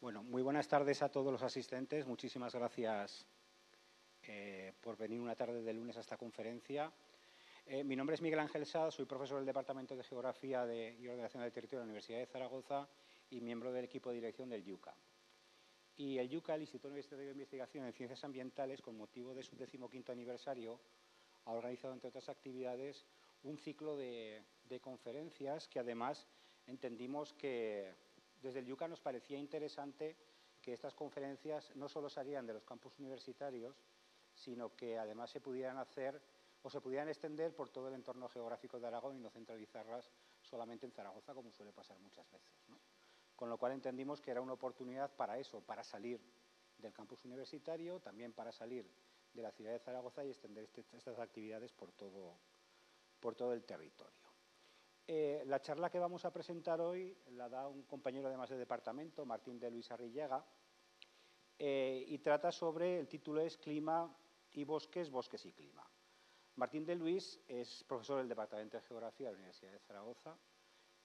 Bueno, muy buenas tardes a todos los asistentes. Muchísimas gracias por venir una tarde de lunes a esta conferencia. Mi nombre es Miguel Ángel Sá, soy profesor del Departamento de Geografía y Ordenación del Territorio de la Universidad de Zaragoza y miembro del equipo de dirección del IUCA. Y el IUCA, el Instituto Universitario de Investigación en Ciencias Ambientales, con motivo de su 15º aniversario, ha organizado, entre otras actividades, un ciclo de conferencias que además entendimos que desde el IUCA nos parecía interesante que estas conferencias no solo salieran de los campus universitarios, sino que además se pudieran hacer o se pudieran extender por todo el entorno geográfico de Aragón y no centralizarlas solamente en Zaragoza, como suele pasar muchas veces, ¿no? Con lo cual entendimos que era una oportunidad para eso, para salir del campus universitario, también para salir de la ciudad de Zaragoza y extender estas actividades por todo el territorio. La charla que vamos a presentar hoy la da un compañero además de departamento, Martín de Luis Arrillaga, y trata sobre, el título es Clima y Bosques, Bosques y Clima. Martín de Luis es profesor del Departamento de Geografía de la Universidad de Zaragoza,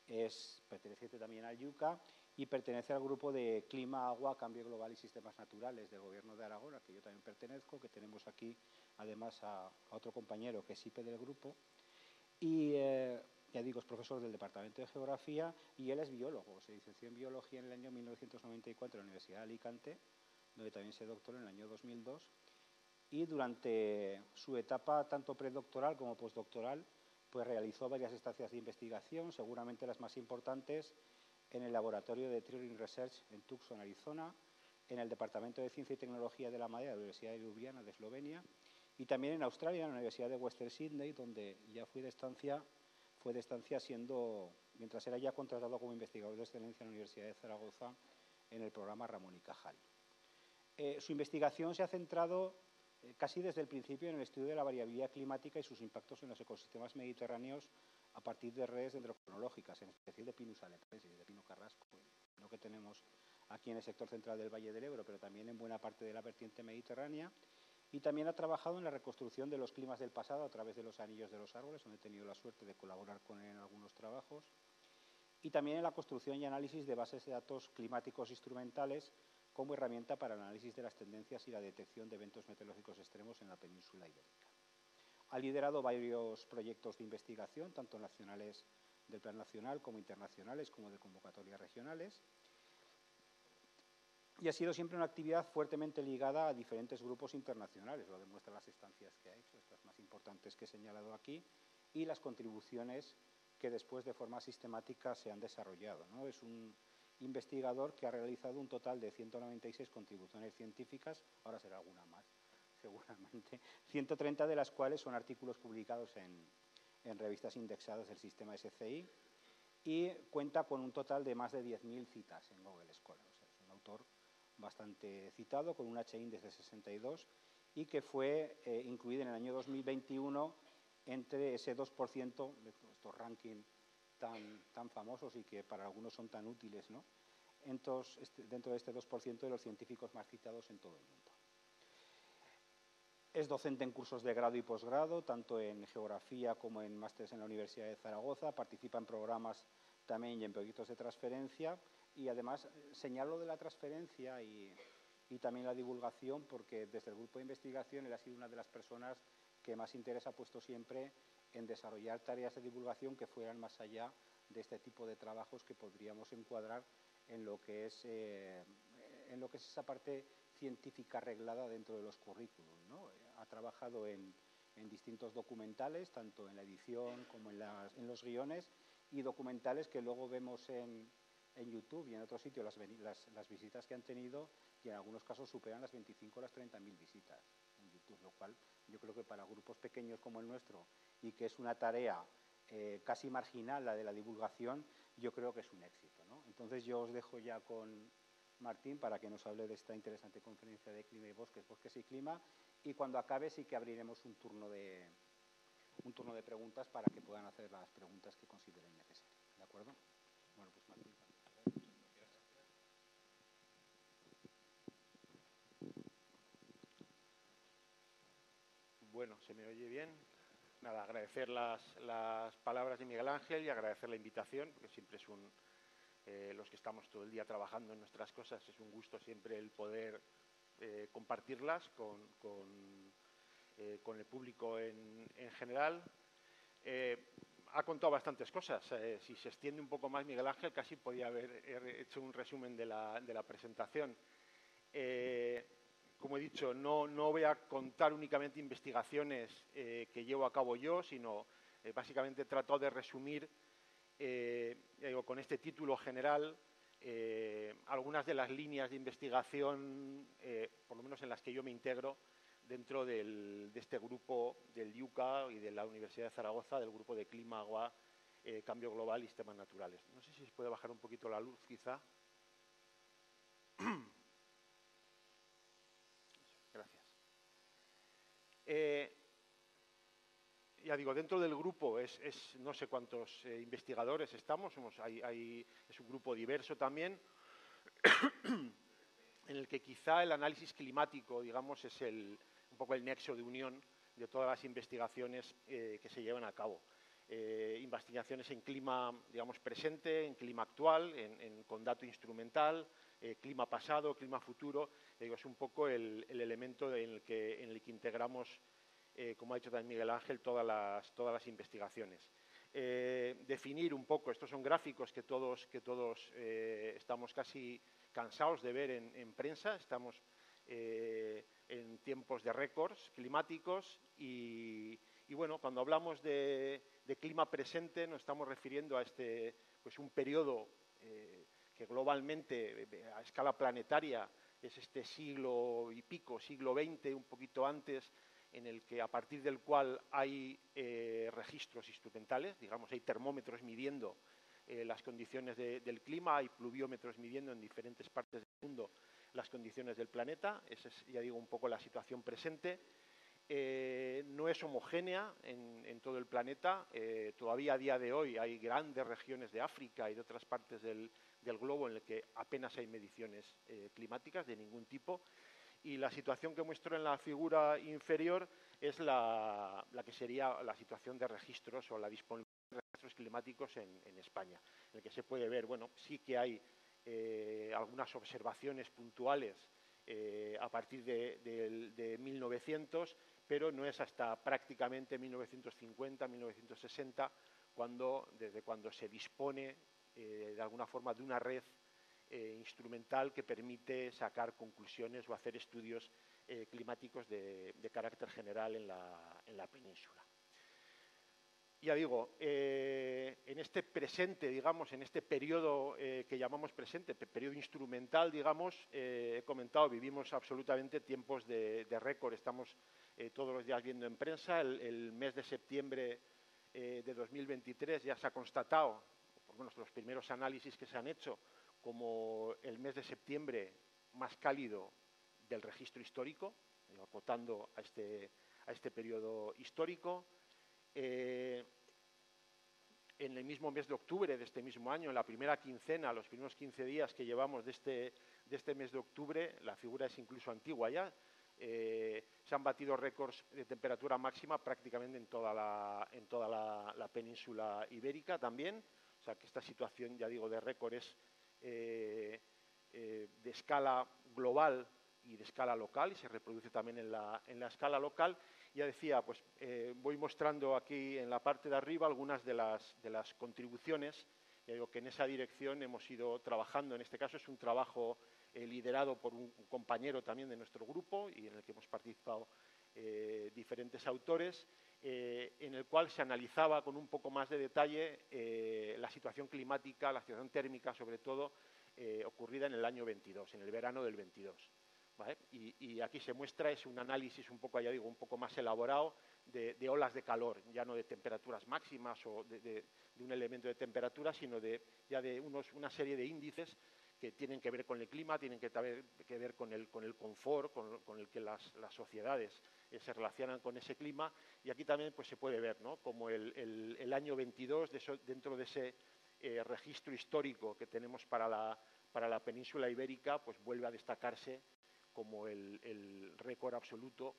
es perteneciente también al IUCA y pertenece al grupo de Clima, Agua, Cambio Global y Sistemas Naturales del Gobierno de Aragón, al que yo también pertenezco, que tenemos aquí además a otro compañero que es IPE del grupo. Y ya digo, es profesor del Departamento de Geografía y él es biólogo. Se licenció en Biología en el año 1994 en la Universidad de Alicante, donde también se doctoró en el año 2002. Y durante su etapa tanto predoctoral como postdoctoral, pues realizó varias estancias de investigación, seguramente las más importantes en el laboratorio de Triering Research en Tucson, Arizona, en el Departamento de Ciencia y Tecnología de la Madera de la Universidad de Ljubljana de Eslovenia, y también en Australia, en la Universidad de Western Sydney, donde ya fue de estancia siendo, mientras era ya contratado como investigador de excelencia en la Universidad de Zaragoza, en el programa Ramón y Cajal. Su investigación se ha centrado casi desde el principio en el estudio de la variabilidad climática y sus impactos en los ecosistemas mediterráneos a partir de redes dendrocronológicas, en especial de Pinus alepensis y de pino carrasco, lo que tenemos aquí en el sector central del Valle del Ebro, pero también en buena parte de la vertiente mediterránea. Y también ha trabajado en la reconstrucción de los climas del pasado a través de los anillos de los árboles, donde he tenido la suerte de colaborar con él en algunos trabajos. Y también en la construcción y análisis de bases de datos climáticos instrumentales como herramienta para el análisis de las tendencias y la detección de eventos meteorológicos extremos en la península ibérica. Ha liderado varios proyectos de investigación, tanto nacionales del Plan Nacional como internacionales, como de convocatorias regionales. Y ha sido siempre una actividad fuertemente ligada a diferentes grupos internacionales, lo demuestran las estancias que ha hecho, estas más importantes que he señalado aquí, y las contribuciones que después de forma sistemática se han desarrollado, ¿no? Es un investigador que ha realizado un total de 196 contribuciones científicas, ahora será alguna más, seguramente, 130 de las cuales son artículos publicados en revistas indexadas del sistema SCI, y cuenta con un total de más de 10.000 citas en Google Scholar. O sea, es un autor bastante citado, con un H-Index de 62 y que fue incluido en el año 2021 entre ese 2% de estos rankings tan famosos y que para algunos son tan útiles, ¿no? Entonces, dentro de este 2% de los científicos más citados en todo el mundo. Es docente en cursos de grado y posgrado, tanto en geografía como en másteres en la Universidad de Zaragoza. Participa en programas también y en proyectos de transferencia. Y además señalo de la transferencia y también la divulgación porque desde el grupo de investigación él ha sido una de las personas que más interés ha puesto siempre en desarrollar tareas de divulgación que fueran más allá de este tipo de trabajos que podríamos encuadrar en lo que es esa parte científica arreglada dentro de los currículum, ¿no? Ha trabajado en distintos documentales, tanto en la edición como en los guiones, y documentales que luego vemos en YouTube y en otros sitios, las visitas que han tenido, y en algunos casos superan las 25 o las 30.000 visitas en YouTube, lo cual yo creo que para grupos pequeños como el nuestro, y que es una tarea casi marginal la de la divulgación, yo creo que es un éxito, ¿no? Entonces yo os dejo ya con Martín para que nos hable de esta interesante conferencia de clima y bosques, bosques y clima, y cuando acabe sí que abriremos un turno de preguntas para que puedan hacer las preguntas que consideren necesarias. ¿De acuerdo? Bueno, pues Martín. Bueno, ¿se me oye bien? Nada, agradecer las palabras de Miguel Ángel y agradecer la invitación, porque siempre es los que estamos todo el día trabajando en nuestras cosas, es un gusto siempre el poder compartirlas con el público en general. Ha contado bastantes cosas. Si se extiende un poco más, Miguel Ángel, casi podía haber hecho un resumen de la presentación. Como he dicho, no voy a contar únicamente investigaciones que llevo a cabo yo, sino básicamente he tratado de resumir, con este título general, algunas de las líneas de investigación, por lo menos en las que yo me integro, dentro de este grupo del IUCA y de la Universidad de Zaragoza, del grupo de Clima, Agua, Cambio Global y Sistemas Naturales. No sé si se puede bajar un poquito la luz, quizá. Gracias. Ya digo, dentro del grupo no sé cuántos investigadores estamos, es un grupo diverso también, en el que quizá el análisis climático, digamos, es un poco el nexo de unión de todas las investigaciones que se llevan a cabo. Investigaciones en clima, digamos, presente, en clima actual, con dato instrumental, clima pasado, clima futuro. Digo, es un poco el elemento en el que integramos, como ha dicho también Miguel Ángel, todas las investigaciones. Definir un poco, estos son gráficos que todos estamos casi cansados de ver en prensa, estamos en tiempos de récords climáticos y bueno, cuando hablamos de clima presente nos estamos refiriendo a pues un periodo que globalmente, a escala planetaria, es este siglo y pico, siglo XX, un poquito antes, en el que a partir del cual hay registros instrumentales, digamos, hay termómetros midiendo las condiciones del clima, hay pluviómetros midiendo en diferentes partes del mundo las condiciones del planeta. Esa es, ya digo, un poco la situación presente. No es homogénea en todo el planeta. Todavía a día de hoy hay grandes regiones de África y de otras partes del globo en las que apenas hay mediciones climáticas de ningún tipo. Y la situación que muestro en la figura inferior es la que sería la situación de registros o la disponibilidad de registros climáticos en España, en el que se puede ver, bueno, sí que hay algunas observaciones puntuales a partir de 1900, pero no es hasta prácticamente 1950, 1960, desde cuando se dispone de alguna forma de una red instrumental que permite sacar conclusiones o hacer estudios climáticos de carácter general en la península. Ya digo, en este presente, digamos, en este periodo que llamamos presente, periodo instrumental, digamos, he comentado, vivimos absolutamente tiempos de récord. Estamos todos los días viendo en prensa, el mes de septiembre de 2023 ya se ha constatado, por lo menos los primeros análisis que se han hecho, como el mes de septiembre más cálido del registro histórico, acotando a este periodo histórico. En el mismo mes de octubre de este mismo año, en la primera quincena, los primeros 15 días que llevamos de este mes de octubre, la figura es incluso antigua ya, se han batido récords de temperatura máxima prácticamente en toda la península ibérica también. O sea que esta situación, ya digo, de récord es de escala global y de escala local, y se reproduce también en la escala local. Ya decía, pues voy mostrando aquí en la parte de arriba algunas de las contribuciones. Ya digo que en esa dirección hemos ido trabajando. En este caso es un trabajo liderado por un compañero también de nuestro grupo y en el que hemos participado diferentes autores, en el cual se analizaba con un poco más de detalle la situación climática, la situación térmica sobre todo, ocurrida en el año 22, en el verano del 22. ¿Vale? Y aquí se muestra, es un análisis un poco, ya digo, un poco más elaborado de olas de calor, ya no de temperaturas máximas o de un elemento de temperatura, sino ya de una serie de índices que tienen que ver con el clima, tienen que ver con el confort, con el que las sociedades se relacionan con ese clima. Y aquí también pues, se puede ver, ¿no?, como el año 22, dentro de ese registro histórico que tenemos para la península ibérica, pues vuelve a destacarse como el récord absoluto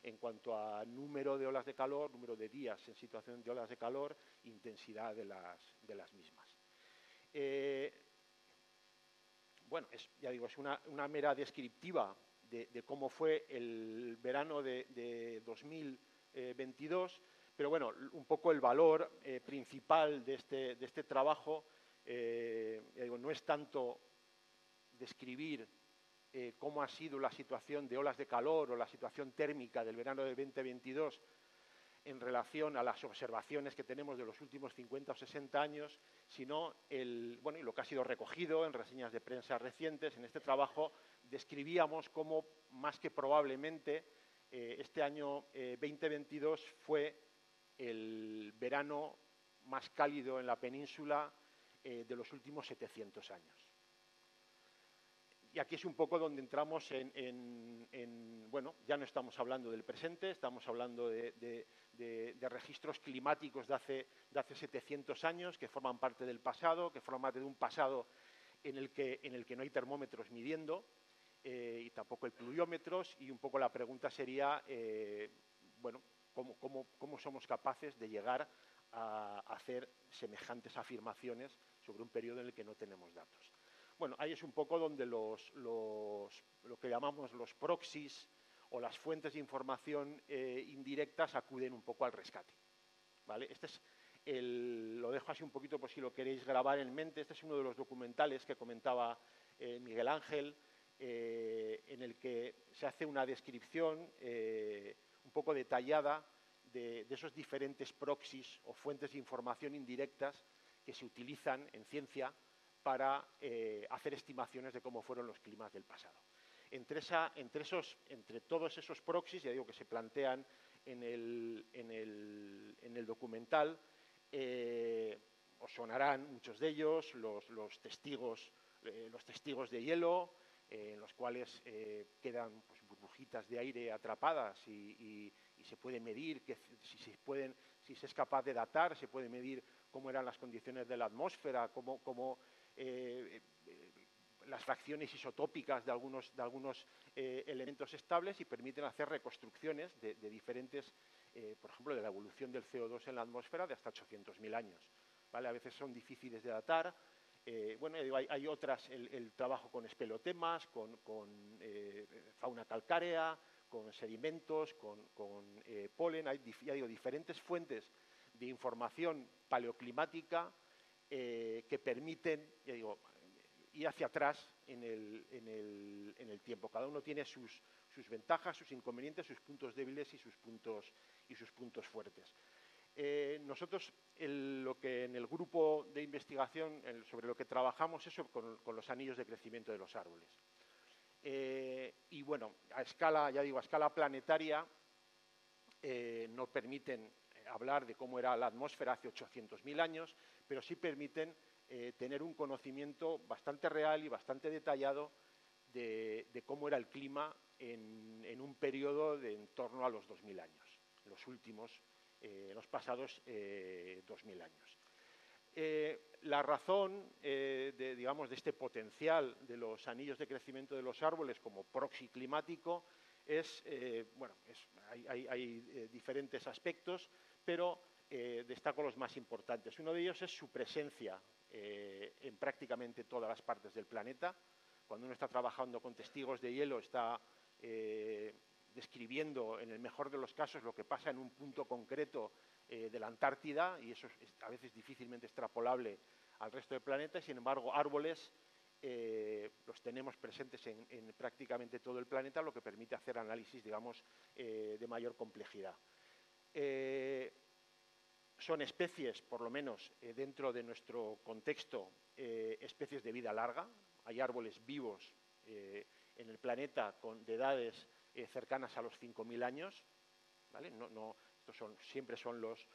en cuanto a número de olas de calor, número de días en situación de olas de calor, intensidad de las mismas. bueno, ya digo, es una mera descriptiva de cómo fue el verano de 2022, pero bueno, un poco el valor principal de este trabajo, ya digo, no es tanto describir cómo ha sido la situación de olas de calor o la situación térmica del verano de 2022 en relación a las observaciones que tenemos de los últimos 50 o 60 años, sino bueno, y lo que ha sido recogido en reseñas de prensa recientes. En este trabajo describíamos cómo, más que probablemente, este año 2022 fue el verano más cálido en la península de los últimos 700 años. Y aquí es un poco donde entramos bueno, ya no estamos hablando del presente, estamos hablando de registros climáticos de hace 700 años que forman parte del pasado, que forman parte de un pasado en el que no hay termómetros midiendo y tampoco hay pluviómetros, y un poco la pregunta sería, bueno, ¿cómo somos capaces de llegar a hacer semejantes afirmaciones sobre un periodo en el que no tenemos datos? Bueno, ahí es un poco donde lo que llamamos los proxies o las fuentes de información indirectas acuden un poco al rescate, ¿vale? Este es lo dejo así un poquito por si lo queréis grabar en mente. Este es uno de los documentales que comentaba Miguel Ángel, en el que se hace una descripción un poco detallada de esos diferentes proxies o fuentes de información indirectas que se utilizan en ciencia para hacer estimaciones de cómo fueron los climas del pasado. Entre todos esos proxies, ya digo, que se plantean en el documental, os sonarán muchos de ellos, los testigos de hielo, en los cuales quedan pues, burbujitas de aire atrapadas y se puede medir si se es capaz de datar, se puede medir cómo eran las condiciones de la atmósfera, cómo las fracciones isotópicas de algunos elementos estables, y permiten hacer reconstrucciones de diferentes, por ejemplo, de la evolución del CO2 en la atmósfera de hasta 800.000 años. ¿Vale? A veces son difíciles de datar. Bueno, hay otras, el trabajo con espelotemas, con fauna calcárea, con sedimentos, con polen. Hay, ya digo, diferentes fuentes de información paleoclimática que permiten, ya digo, ir hacia atrás en el tiempo. Cada uno tiene sus ventajas, sus inconvenientes, sus puntos débiles y sus puntos fuertes. Nosotros lo que en el grupo de investigación sobre lo que trabajamos es con los anillos de crecimiento de los árboles. Y bueno, a escala planetaria no permiten hablar de cómo era la atmósfera hace 800.000 años, pero sí permiten tener un conocimiento bastante real y bastante detallado de cómo era el clima en un periodo de en torno a los 2.000 años, los pasados 2.000 años. La razón de este potencial de los anillos de crecimiento de los árboles como proxy climático es, bueno, hay diferentes aspectos, pero destaco los más importantes. Uno de ellos es su presencia en prácticamente todas las partes del planeta. Cuando uno está trabajando con testigos de hielo, está describiendo, en el mejor de los casos, lo que pasa en un punto concreto de la Antártida, y eso es a veces difícilmente extrapolable al resto del planeta, y sin embargo árboles los tenemos presentes en prácticamente todo el planeta, lo que permite hacer análisis, digamos, de mayor complejidad. Son especies, por lo menos dentro de nuestro contexto, especies de vida larga. Hay árboles vivos en el planeta de edades cercanas a los 5.000 años, ¿vale? Estos siempre son los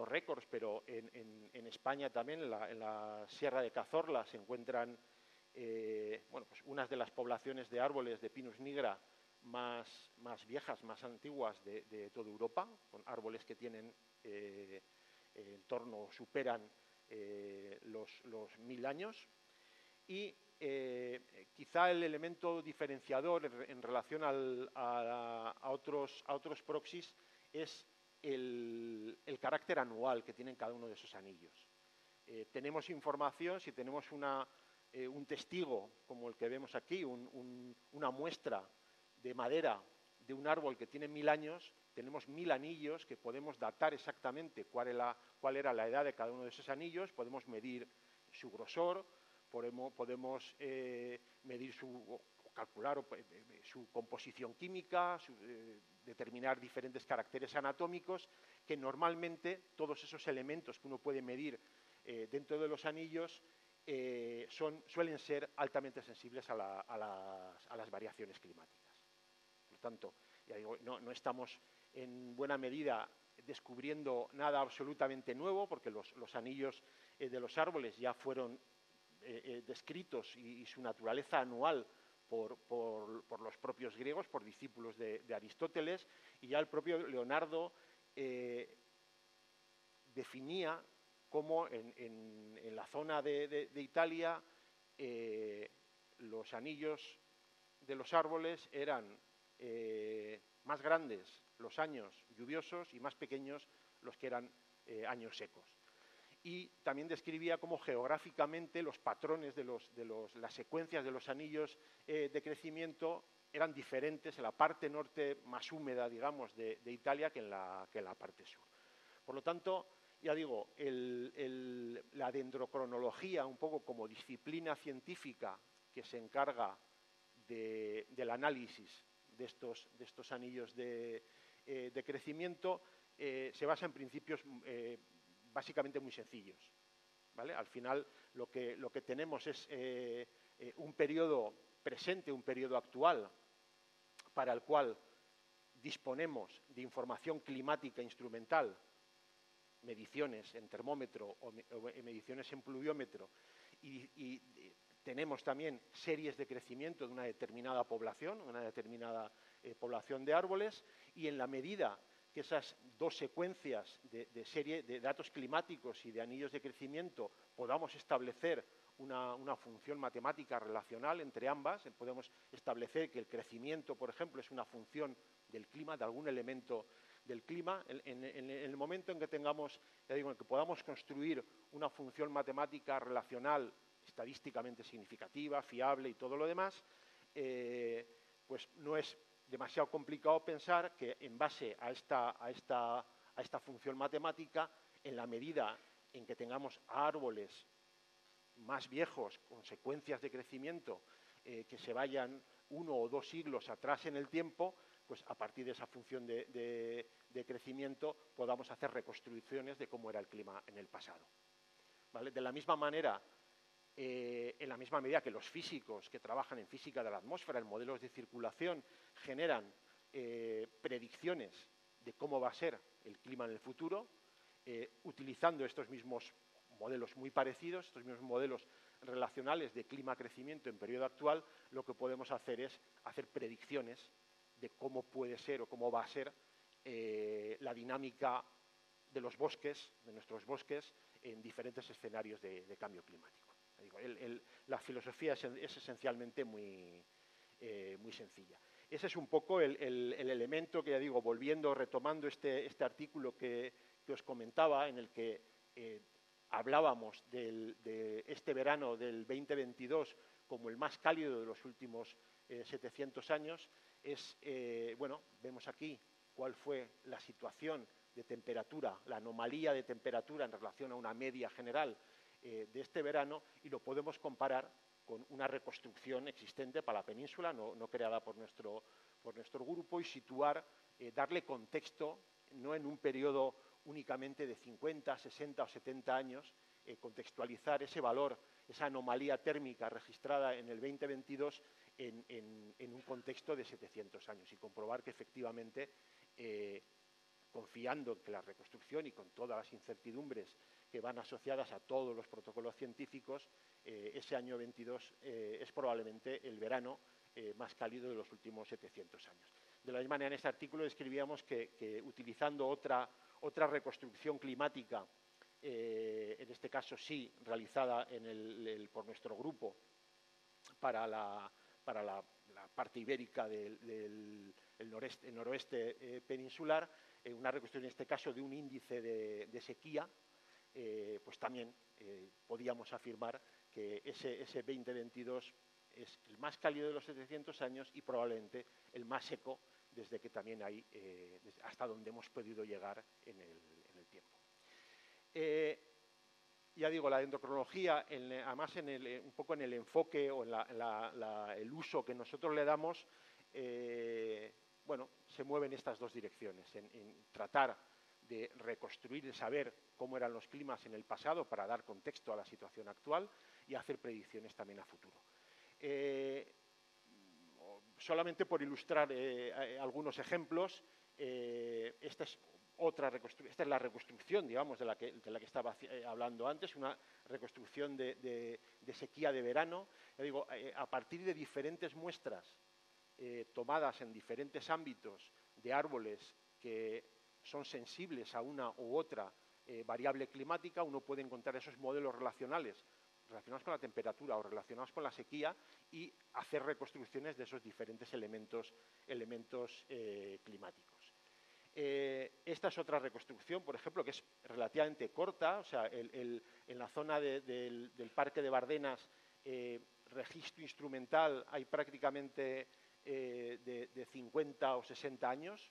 récords, pero en España también, en la Sierra de Cazorla, se encuentran bueno, pues unas de las poblaciones de árboles de Pinus nigra más viejas, más antiguas de toda Europa, con árboles que tienen en torno, superan los 1.000 años. Y quizá el elemento diferenciador en relación a otros proxies es el carácter anual que tienen cada uno de esos anillos. Tenemos información, si tenemos una un testigo como el que vemos aquí, una muestra de madera de un árbol que tiene 1000 años, tenemos 1000 anillos que podemos datar exactamente cuál era la edad de cada uno de esos anillos, podemos medir su grosor, podemos medir o calcular su composición química, determinar diferentes caracteres anatómicos, que normalmente todos esos elementos que uno puede medir dentro de los anillos suelen ser altamente sensibles a las variaciones climáticas. Por tanto, ya digo, no estamos en buena medida descubriendo nada absolutamente nuevo, porque los anillos de los árboles ya fueron descritos y su naturaleza anual por los propios griegos, por discípulos de Aristóteles, y ya el propio Leonardo definía cómo en la zona de Italia los anillos de los árboles eran más grandes los años lluviosos y más pequeños los que eran años secos. Y también describía cómo geográficamente los patrones de las secuencias de los anillos de crecimiento eran diferentes en la parte norte más húmeda, digamos, de Italia que en la parte sur. Por lo tanto, ya digo, la dendrocronología, un poco como disciplina científica que se encarga del análisis de estos anillos de crecimiento, se basa en principios básicamente muy sencillos, ¿vale? Al final lo que tenemos es un periodo presente, un periodo actual, para el cual disponemos de información climática instrumental, mediciones en termómetro o mediciones en pluviómetro, y tenemos también series de crecimiento de una determinada población, población de árboles, y en la medida que esas dos secuencias de serie de datos climáticos y de anillos de crecimiento podamos establecer una función matemática relacional entre ambas, podemos establecer que el crecimiento, por ejemplo, es una función del clima, de algún elemento del clima. En el momento en que tengamos, ya digo, en que podamos construir una función matemática relacional estadísticamente significativa, fiable y todo lo demás, pues no es demasiado complicado pensar que en base a esta función matemática, en la medida en que tengamos árboles más viejos con secuencias de crecimiento que se vayan 1 o 2 siglos atrás en el tiempo, pues a partir de esa función de crecimiento podamos hacer reconstrucciones de cómo era el clima en el pasado, ¿vale? De la misma manera, en la misma medida que los físicos que trabajan en física de la atmósfera, en modelos de circulación, generan predicciones de cómo va a ser el clima en el futuro, utilizando estos mismos modelos muy parecidos, estos mismos modelos relacionales de clima-crecimiento en periodo actual, lo que podemos hacer es hacer predicciones de cómo puede ser o cómo va a ser la dinámica de los bosques, de nuestros bosques, en diferentes escenarios de cambio climático. La filosofía es esencialmente muy sencilla. Ese es un poco el elemento que, ya digo, retomando este artículo que os comentaba, en el que hablábamos de este verano del 2022 como el más cálido de los últimos 700 años, bueno, vemos aquí cuál fue la situación de temperatura, la anomalía de temperatura en relación a una media general de este verano, y lo podemos comparar con una reconstrucción existente para la península, no creada por nuestro grupo, y situar, darle contexto, no en un periodo únicamente de 50, 60 o 70 años, contextualizar ese valor, esa anomalía térmica registrada en el 2022 en un contexto de 700 años, y comprobar que efectivamente, confiando en que la reconstrucción y con todas las incertidumbres que van asociadas a todos los protocolos científicos, ese año 22 es probablemente el verano más cálido de los últimos 700 años. De la misma manera, en este artículo describíamos que utilizando otra reconstrucción climática, en este caso sí realizada por nuestro grupo para la parte ibérica del noroeste peninsular, una reconstrucción en este caso de un índice de sequía, pues también podíamos afirmar que ese 2022 es el más cálido de los 700 años y probablemente el más seco desde que también hay, hasta donde hemos podido llegar en el tiempo. Ya digo, la dendrocronología, además un poco en el enfoque o en el uso que nosotros le damos, bueno, se mueve en estas dos direcciones, en tratar de reconstruir, de saber cómo eran los climas en el pasado para dar contexto a la situación actual y hacer predicciones también a futuro. Solamente por ilustrar algunos ejemplos, esta es la reconstrucción, digamos, de la que estaba hablando antes, una reconstrucción de sequía de verano. Ya digo, a partir de diferentes muestras tomadas en diferentes ámbitos de árboles que son sensibles a una u otra variable climática, uno puede encontrar esos modelos relacionados con la temperatura o relacionados con la sequía y hacer reconstrucciones de esos diferentes elementos climáticos. Esta es otra reconstrucción, por ejemplo, que es relativamente corta, o sea, en la zona del Parque de Bardenas, registro instrumental hay prácticamente de 50 o 60 años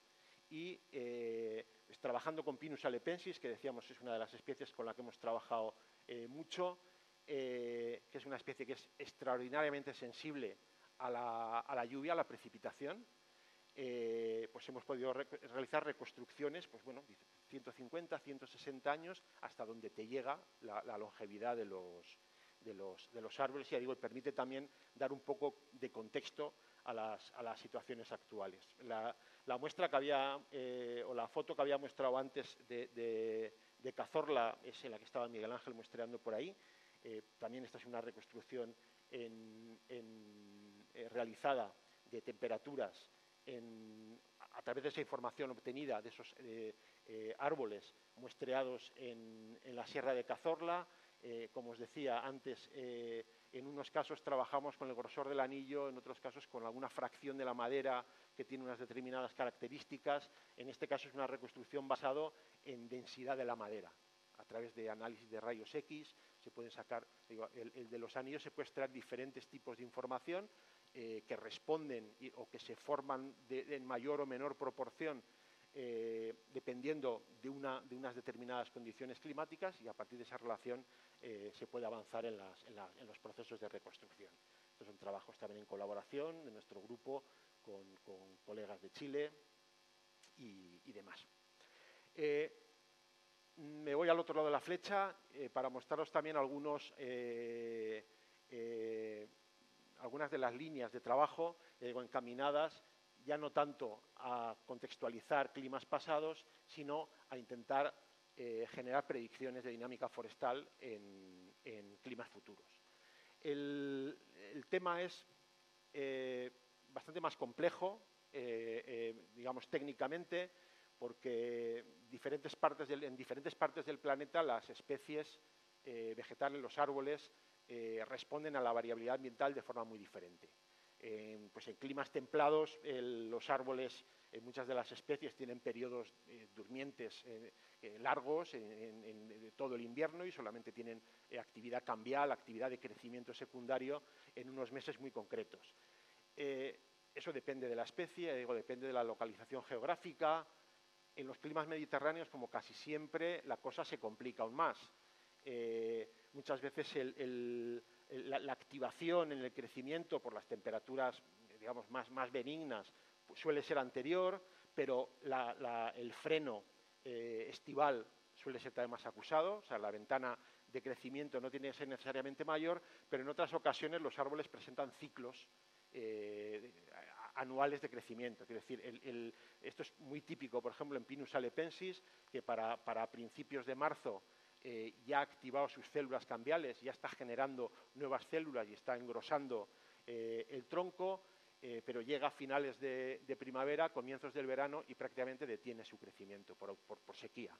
y trabajando con Pinus halepensis, que decíamos es una de las especies con la que hemos trabajado mucho, que es una especie que es extraordinariamente sensible a la lluvia, a la precipitación, pues hemos podido realizar reconstrucciones, pues bueno, 150, 160 años, hasta donde te llega la longevidad de los árboles, y ya digo, permite también dar un poco de contexto a las situaciones actuales. La muestra que había, o la foto que había mostrado antes de Cazorla, es en la que estaba Miguel Ángel muestreando por ahí. También esta es una reconstrucción realizada de temperaturas a través de esa información obtenida de esos árboles muestreados en la Sierra de Cazorla. Como os decía antes, en unos casos trabajamos con el grosor del anillo, en otros casos con alguna fracción de la madera que tiene unas determinadas características. En este caso es una reconstrucción basada en densidad de la madera. A través de análisis de rayos X se pueden sacar, digo, el de los anillos se puede extraer diferentes tipos de información que responden o que se forman en mayor o menor proporción dependiendo de unas determinadas condiciones climáticas, y a partir de esa relación se puede avanzar en los procesos de reconstrucción. Estos son trabajos también en colaboración de nuestro grupo con colegas de Chile y demás. Me voy al otro lado de la flecha para mostraros también algunas de las líneas de trabajo encaminadas ya no tanto a contextualizar climas pasados, sino a intentar generar predicciones de dinámica forestal en climas futuros. El tema es bastante más complejo, digamos técnicamente, porque en diferentes partes del planeta las especies vegetales, los árboles, responden a la variabilidad ambiental de forma muy diferente. Pues en climas templados los árboles, muchas de las especies tienen periodos durmientes largos en todo el invierno y solamente tienen actividad cambial, actividad de crecimiento secundario en unos meses muy concretos. Eso depende de la especie, depende de la localización geográfica. En los climas mediterráneos, como casi siempre, la cosa se complica aún más. Muchas veces la activación en el crecimiento por las temperaturas, digamos, más benignas suele ser anterior, pero el freno estival suele ser también más acusado, o sea, la ventana de crecimiento no tiene que ser necesariamente mayor, pero en otras ocasiones los árboles presentan ciclos anuales de crecimiento. Quiero decir, esto es muy típico, por ejemplo, en Pinus halepensis, que para principios de marzo ya ha activado sus células cambiales, ya está generando nuevas células y está engrosando el tronco, pero llega a finales de primavera, comienzos del verano y prácticamente detiene su crecimiento por sequía.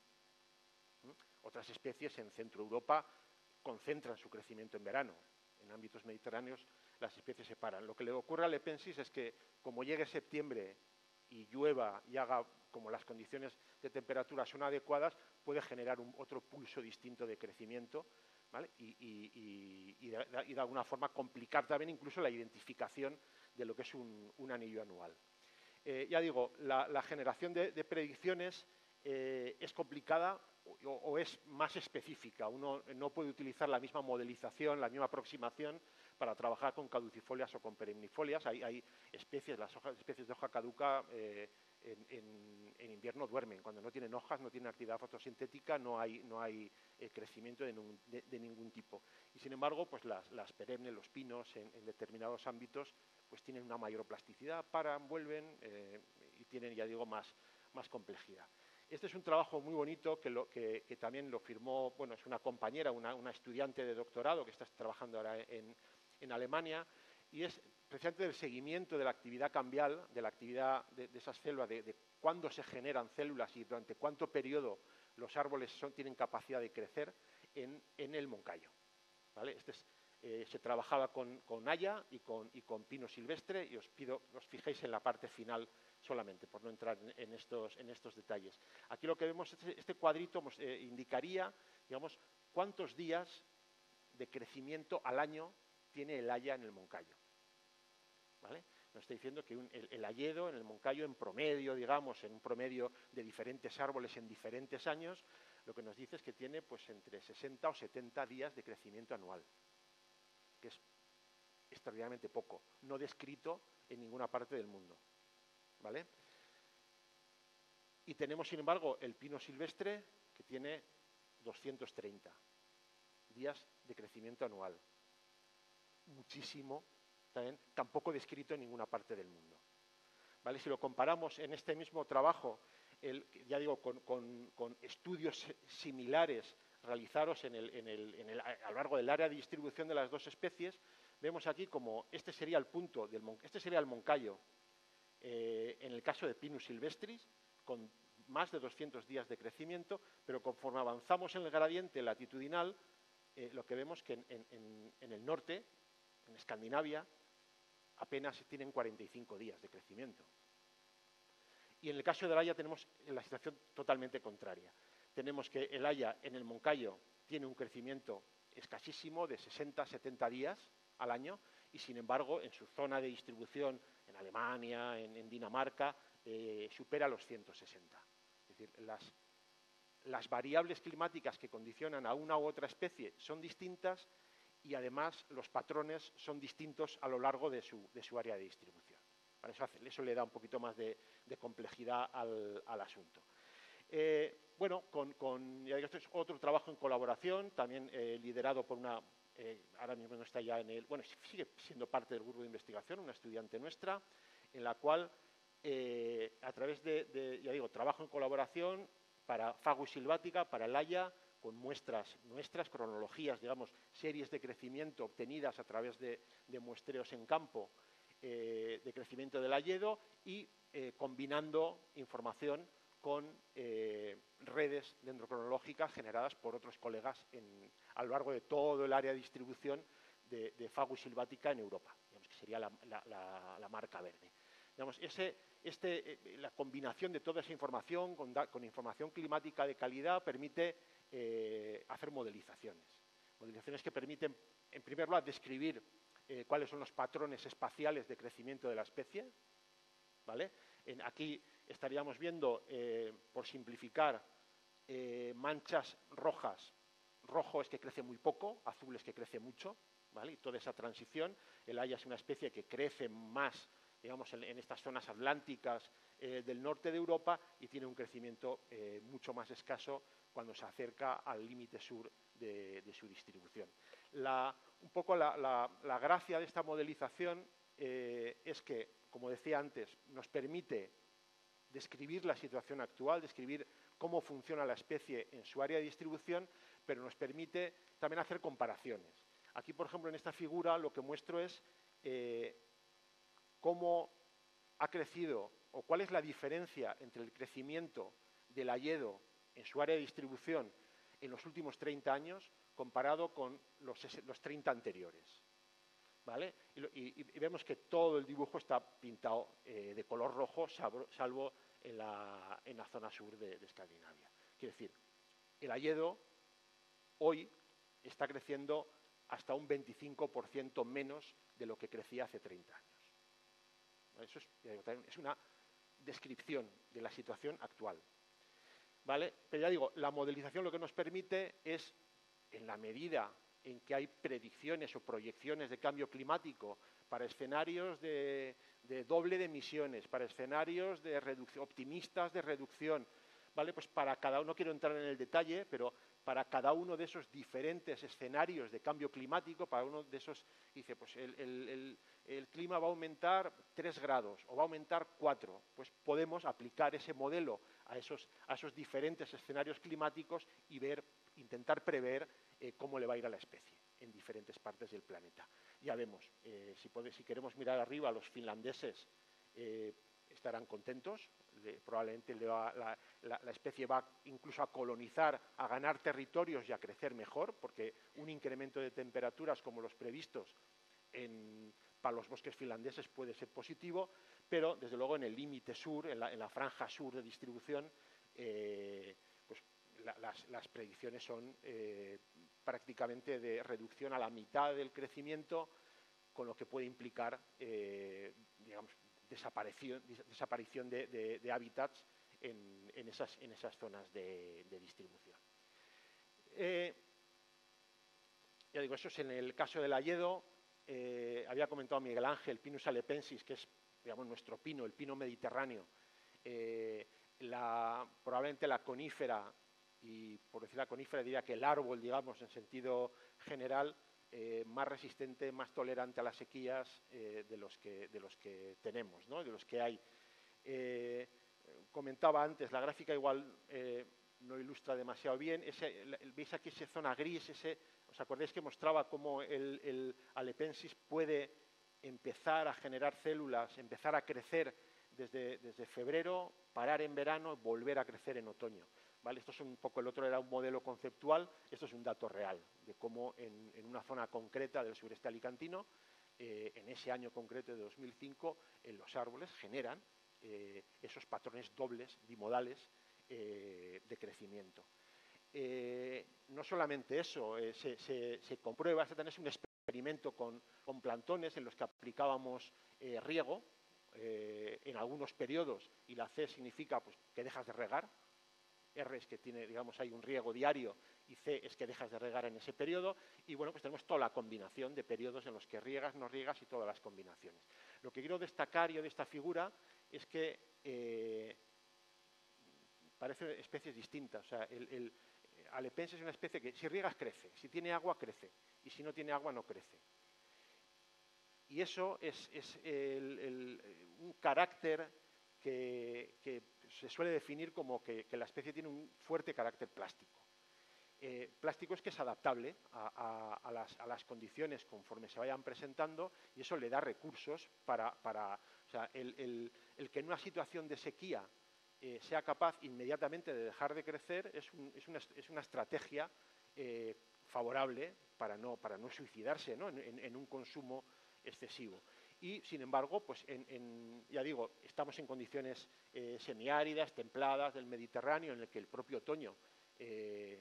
Otras especies en Centro Europa concentran su crecimiento en verano. En ámbitos mediterráneos las especies se paran. Lo que le ocurre a halepensis es que, como llegue septiembre y llueva y haga, como las condiciones de temperatura son adecuadas, puede generar otro pulso distinto de crecimiento, ¿vale? Y de alguna forma complicar también incluso la identificación de lo que es un anillo anual. Ya digo, la generación de predicciones es complicada o es más específica. Uno no puede utilizar la misma modelización, la misma aproximación para trabajar con caducifolias o con perennifolias. Hay especies, las especies de hoja caduca en invierno duermen. Cuando no tienen hojas, no tienen actividad fotosintética, no hay crecimiento de ningún tipo. Y sin embargo, pues las perennes, los pinos, en determinados ámbitos, pues tienen una mayor plasticidad, paran, vuelven y tienen, ya digo, más complejidad. Este es un trabajo muy bonito que también lo firmó, bueno, es una compañera, una estudiante de doctorado que está trabajando ahora en Alemania, y es precisamente el seguimiento de la actividad cambial, de la actividad de esas células, de cuándo se generan células y durante cuánto periodo los árboles tienen capacidad de crecer en el Moncayo, ¿vale? Se trabajaba con haya y con pino silvestre, y os pido que os fijéis en la parte final solamente, por no entrar en estos detalles. Aquí lo que vemos, este cuadrito indicaría, digamos, cuántos días de crecimiento al año tiene el haya en el Moncayo, ¿vale? Nos está diciendo que el hayedo en el Moncayo, en promedio, digamos, en un promedio de diferentes árboles en diferentes años, lo que nos dice es que tiene pues entre 60 o 70 días de crecimiento anual, que es extraordinariamente poco, no descrito en ninguna parte del mundo, ¿vale? Y tenemos, sin embargo, el pino silvestre, que tiene 230 días de crecimiento anual. Muchísimo, tampoco descrito en ninguna parte del mundo, ¿vale? Si lo comparamos en este mismo trabajo, ya digo, con estudios similares realizados a lo largo del área de distribución de las dos especies, vemos aquí como este sería el punto, este sería el Moncayo, en el caso de Pinus silvestris, con más de 200 días de crecimiento, pero conforme avanzamos en el gradiente latitudinal, lo que vemos que en el norte, en Escandinavia, apenas tienen 45 días de crecimiento. Y en el caso del haya tenemos la situación totalmente contraria. Tenemos que el haya en el Moncayo tiene un crecimiento escasísimo de 60-70 días al año, y sin embargo en su zona de distribución, en Alemania, en Dinamarca, supera los 160. Es decir, las variables climáticas que condicionan a una u otra especie son distintas, y además los patrones son distintos a lo largo de su área de distribución. Para eso le da un poquito más de complejidad al asunto. Bueno, ya digo, esto es otro trabajo en colaboración, también liderado por una, ahora mismo no está ya bueno, sigue siendo parte del grupo de investigación, una estudiante nuestra, en la cual, a través ya digo, trabajo en colaboración para Fagus sylvatica, para el haya, con muestras nuestras, cronologías, digamos, series de crecimiento obtenidas a través de muestreos en campo, de crecimiento del hayedo, y combinando información con redes dendrocronológicas generadas por otros colegas a lo largo de todo el área de distribución de Fagus sylvatica en Europa, digamos, que sería la marca verde. Digamos, la combinación de toda esa información con información climática de calidad permite hacer modelizaciones que permiten, en primer lugar, describir cuáles son los patrones espaciales de crecimiento de la especie, ¿vale? Aquí estaríamos viendo, por simplificar, manchas rojas. Rojo es que crece muy poco, azul es que crece mucho, ¿vale? Y toda esa transición. El haya es una especie que crece más, digamos, en estas zonas atlánticas del norte de Europa, y tiene un crecimiento mucho más escaso cuando se acerca al límite sur de su distribución. Un poco la gracia de esta modelización es que, como decía antes, nos permite describir la situación actual, describir cómo funciona la especie en su área de distribución, pero nos permite también hacer comparaciones. Aquí, por ejemplo, en esta figura lo que muestro es cómo ha crecido o cuál es la diferencia entre el crecimiento del hayedo en su área de distribución en los últimos 30 años comparado con los 30 anteriores, ¿vale? Y vemos que todo el dibujo está pintado de color rojo, salvo en la zona sur de Escandinavia. Quiere decir, el hayedo hoy está creciendo hasta un 25% menos de lo que crecía hace 30 años. Eso es una descripción de la situación actual. ¿Vale? Pero ya digo, la modelización lo que nos permite es, en la medida en que hay predicciones o proyecciones de cambio climático para escenarios de doble de emisiones, para escenarios de optimistas de reducción, ¿vale? Pues para cada uno, no quiero entrar en el detalle, pero para cada uno de esos diferentes escenarios de cambio climático, para uno de esos, dice, pues el clima va a aumentar 3 grados o va a aumentar 4, pues podemos aplicar ese modelo a esos diferentes escenarios climáticos y intentar prever cómo le va a ir a la especie en diferentes partes del planeta. Ya vemos, si queremos mirar arriba, los finlandeses estarán contentos, probablemente la especie va incluso a colonizar, a ganar territorios y a crecer mejor, porque un incremento de temperaturas como los previstos para los bosques finlandeses puede ser positivo, pero desde luego en el límite sur, en la franja sur de distribución, pues las predicciones son prácticamente de reducción a la mitad del crecimiento, con lo que puede implicar, digamos, desaparición de hábitats en esas zonas de distribución. Ya digo, eso es en el caso del hayedo. Había comentado Miguel Ángel, Pinus alepensis, que es, digamos, nuestro pino, el pino mediterráneo. Probablemente la conífera, y por decir la conífera diría que el árbol, digamos, en sentido general, más resistente, más tolerante a las sequías de los que tenemos, ¿no? De los que hay. Comentaba antes, la gráfica igual no ilustra demasiado bien. ¿Veis aquí esa zona gris? ¿Os acordáis que mostraba cómo el alepensis puede empezar a generar células, empezar a crecer desde febrero, parar en verano, volver a crecer en otoño? ¿Vale? Esto es un poco, el otro era un modelo conceptual, esto es un dato real de cómo en una zona concreta del sureste alicantino, en ese año concreto de 2005, los árboles generan esos patrones dobles, bimodales, de crecimiento. No solamente eso, se comprueba, este también es un experimento con plantones en los que aplicábamos riego en algunos periodos, y la C significa pues, que dejas de regar. R es que tiene, digamos, hay un riego diario, y C es que dejas de regar en ese periodo, y bueno, pues tenemos toda la combinación de periodos en los que riegas, no riegas y todas las combinaciones. Lo que quiero destacar yo de esta figura es que parecen especies distintas. O sea, el alepensis es una especie que si riegas crece, si tiene agua crece, y si no tiene agua no crece. Y eso es un carácter que se suele definir como que la especie tiene un fuerte carácter plástico. Plástico es que es adaptable a las condiciones conforme se vayan presentando, y eso le da recursos o sea, el que en una situación de sequía sea capaz inmediatamente de dejar de crecer es una estrategia favorable para no suicidarse, ¿no? en un consumo excesivo. Y, sin embargo, pues ya digo, estamos en condiciones semiáridas, templadas del Mediterráneo, en el que el propio otoño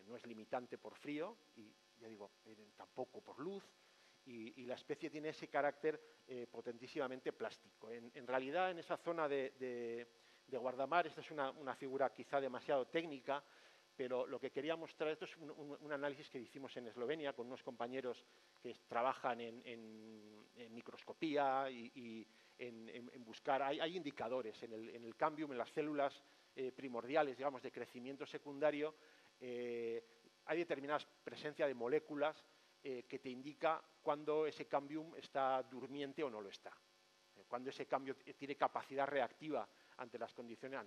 no es limitante por frío y, ya digo, tampoco por luz, y la especie tiene ese carácter potentísimamente plástico. En realidad, en esa zona de Guardamar, esta es una figura quizá demasiado técnica, pero lo que quería mostrar, esto es un análisis que hicimos en Eslovenia con unos compañeros que trabajan en microscopía y en buscar, hay indicadores en el cambium, en las células primordiales, digamos, de crecimiento secundario, hay determinadas presencia de moléculas que te indica cuando ese cambium está durmiente o no lo está, cuando ese cambio tiene capacidad reactiva ante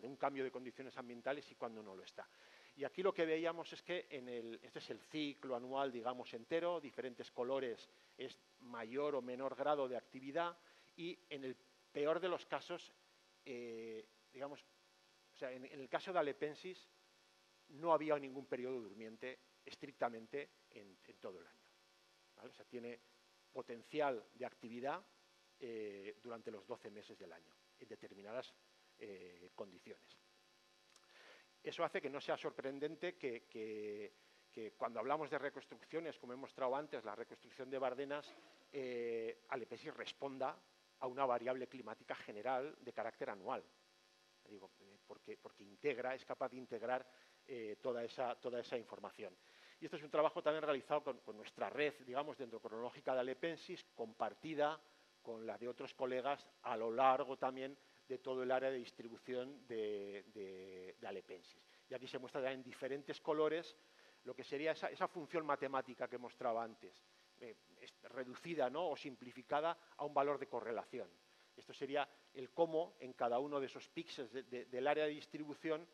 un cambio de condiciones ambientales y cuando no lo está. Y aquí lo que veíamos es que este es el ciclo anual, digamos, entero, diferentes colores, es mayor o menor grado de actividad, y en el peor de los casos, digamos, o sea, en el caso de alepensis no había ningún periodo durmiente estrictamente en todo el año, ¿vale? O sea, tiene potencial de actividad durante los 12 meses del año, en determinadas condiciones. Eso hace que no sea sorprendente que que cuando hablamos de reconstrucciones, como he mostrado antes, la reconstrucción de Bardenas, Alepensis responda a una variable climática general de carácter anual. Digo, porque es capaz de integrar toda esa información. Y esto es un trabajo también realizado con nuestra red, digamos, dendrocronológica de Alepensis, compartida con la de otros colegas a lo largo también de todo el área de distribución de Alepensis. Y aquí se muestra ya en diferentes colores lo que sería esa función matemática que mostraba antes, reducida, ¿no?, o simplificada a un valor de correlación. Esto sería el cómo en cada uno de esos píxeles del área de distribución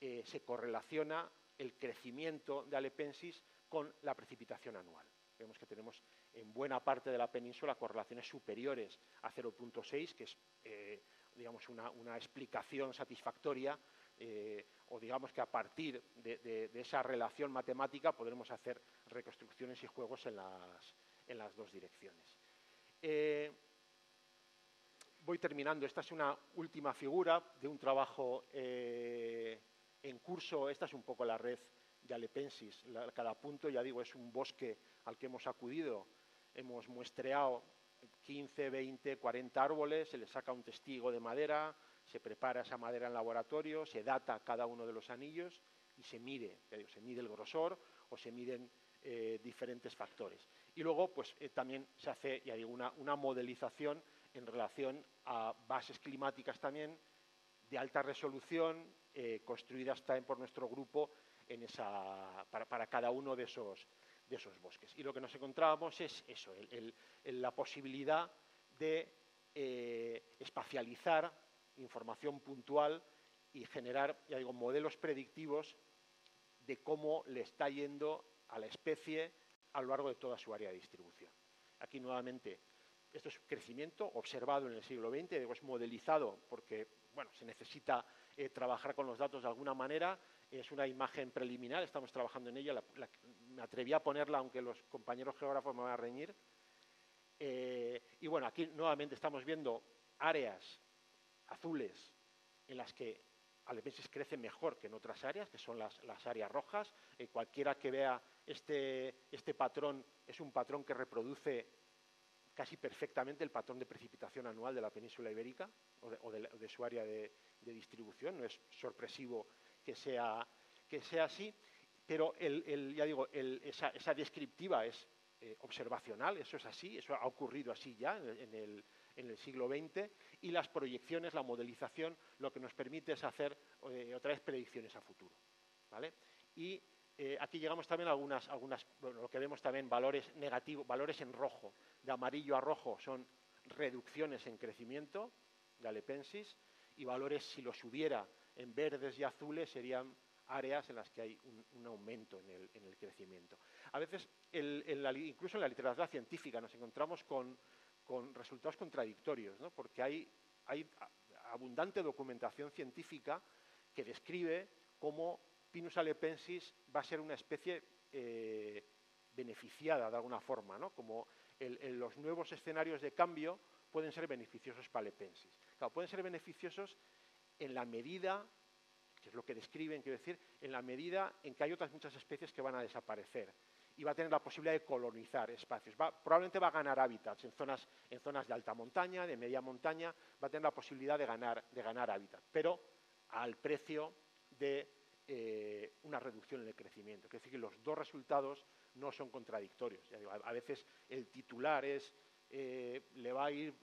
se correlaciona el crecimiento de Alepensis con la precipitación anual. Vemos que tenemos en buena parte de la península correlaciones superiores a 0,6, que es digamos una explicación satisfactoria, o digamos que a partir de esa relación matemática podremos hacer reconstrucciones y juegos en las dos direcciones. Voy terminando. Esta es una última figura de un trabajo en curso. Esta es un poco la red de Alepensis. Cada punto, ya digo, es un bosque al que hemos acudido. Hemos muestreado 15, 20, 40 árboles, se le saca un testigo de madera, se prepara esa madera en laboratorio, se data cada uno de los anillos y se mide, ya digo, se mide el grosor o se miden diferentes factores. Y luego, pues también se hace, ya digo, una modelización en relación a bases climáticas también de alta resolución, construidas también por nuestro grupo para cada uno de esos bosques. Y lo que nos encontrábamos es eso, la posibilidad de espacializar información puntual y generar, ya digo, modelos predictivos de cómo le está yendo a la especie a lo largo de toda su área de distribución. Aquí nuevamente, esto es crecimiento observado en el siglo XX, digo, es modelizado porque bueno, se necesita trabajar con los datos de alguna manera. Es una imagen preliminar, estamos trabajando en ella, me atreví a ponerla aunque los compañeros geógrafos me van a reñir. Y bueno, aquí nuevamente estamos viendo áreas azules en las que Alepensis crece mejor que en otras áreas, que son las áreas rojas. Cualquiera que vea este patrón es un patrón que reproduce casi perfectamente el patrón de precipitación anual de la península ibérica o de su área de distribución. No es sorpresivo que sea así, pero ya digo, esa descriptiva es observacional, eso es así, eso ha ocurrido así ya en el siglo XX, y las proyecciones, la modelización, lo que nos permite es hacer otra vez predicciones a futuro, ¿vale? Y aquí llegamos también a algunas bueno, lo que vemos también, valores negativos, valores en rojo, de amarillo a rojo son reducciones en crecimiento de Alepensis, y valores, si los hubiera en verdes y azules, serían áreas en las que hay un aumento en el crecimiento. A veces, incluso en la literatura científica, nos encontramos con resultados contradictorios, ¿no? Porque hay abundante documentación científica que describe cómo Pinus alepensis va a ser una especie beneficiada de alguna forma, ¿no? Como los nuevos escenarios de cambio pueden ser beneficiosos para Alepensis. Claro, pueden ser beneficiosos en la medida, que es lo que describen, quiero decir, en la medida en que hay otras muchas especies que van a desaparecer y va a tener la posibilidad de colonizar espacios. Probablemente va a ganar hábitats en zonas de alta montaña, de media montaña, va a tener la posibilidad de ganar hábitat, pero al precio de una reducción en el crecimiento. Quiere decir que los dos resultados no son contradictorios. Ya digo, a veces el titular es ¿le va a ir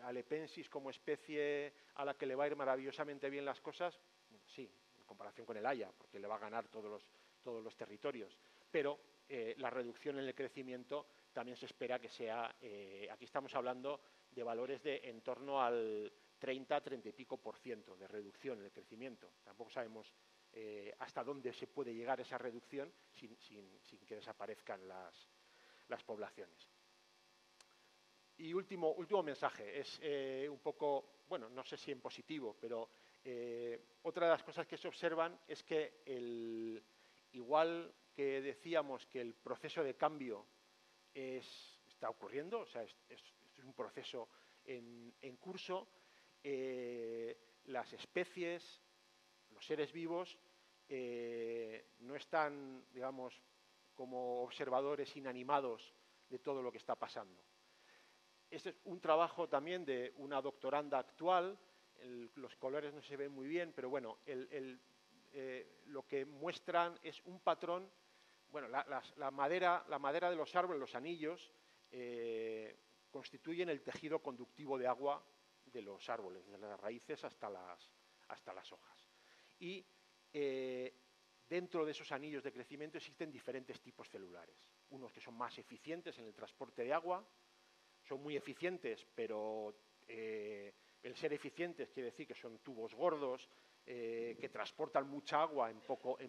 Alepensis como especie a la que le va a ir maravillosamente bien las cosas? Sí, en comparación con el Haya, porque le va a ganar todos los territorios. Pero la reducción en el crecimiento también se espera que sea, aquí estamos hablando de valores de en torno al 30 y pico % de reducción en el crecimiento. Tampoco sabemos hasta dónde se puede llegar esa reducción sin que desaparezcan las poblaciones. Y último mensaje, es un poco, bueno, no sé si en positivo, pero otra de las cosas que se observan es que igual que decíamos que el proceso de cambio está ocurriendo, o sea, es un proceso en curso, las especies, los seres vivos, no están, digamos, como observadores inanimados de todo lo que está pasando. Este es un trabajo también de una doctoranda actual. Los colores no se ven muy bien, pero bueno, lo que muestran es un patrón. Bueno, la madera de los árboles, los anillos, constituyen el tejido conductivo de agua de los árboles, desde las raíces hasta las hojas. Y dentro de esos anillos de crecimiento existen diferentes tipos celulares. Unos que son más eficientes en el transporte de agua, son muy eficientes, pero el ser eficientes quiere decir que son tubos gordos, que transportan mucha agua en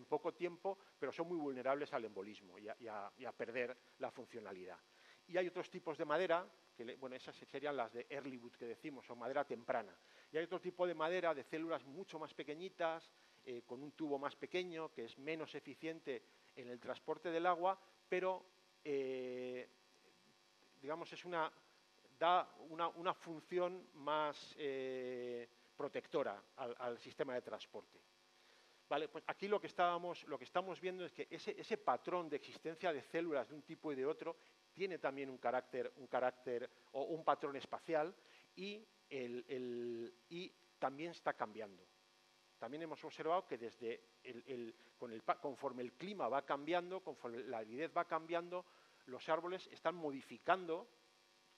poco tiempo, pero son muy vulnerables al embolismo y a perder la funcionalidad. Y hay otros tipos de madera, bueno, esas serían las de early wood que decimos, o madera temprana. Y hay otro tipo de madera de células mucho más pequeñitas, con un tubo más pequeño, que es menos eficiente en el transporte del agua, pero digamos da una función más protectora al sistema de transporte. Vale, pues aquí lo que estamos viendo es que ese patrón de existencia de células de un tipo y de otro tiene también un carácter o un patrón espacial y también está cambiando. También hemos observado que conforme el clima va cambiando, conforme la aridez va cambiando, los árboles están modificando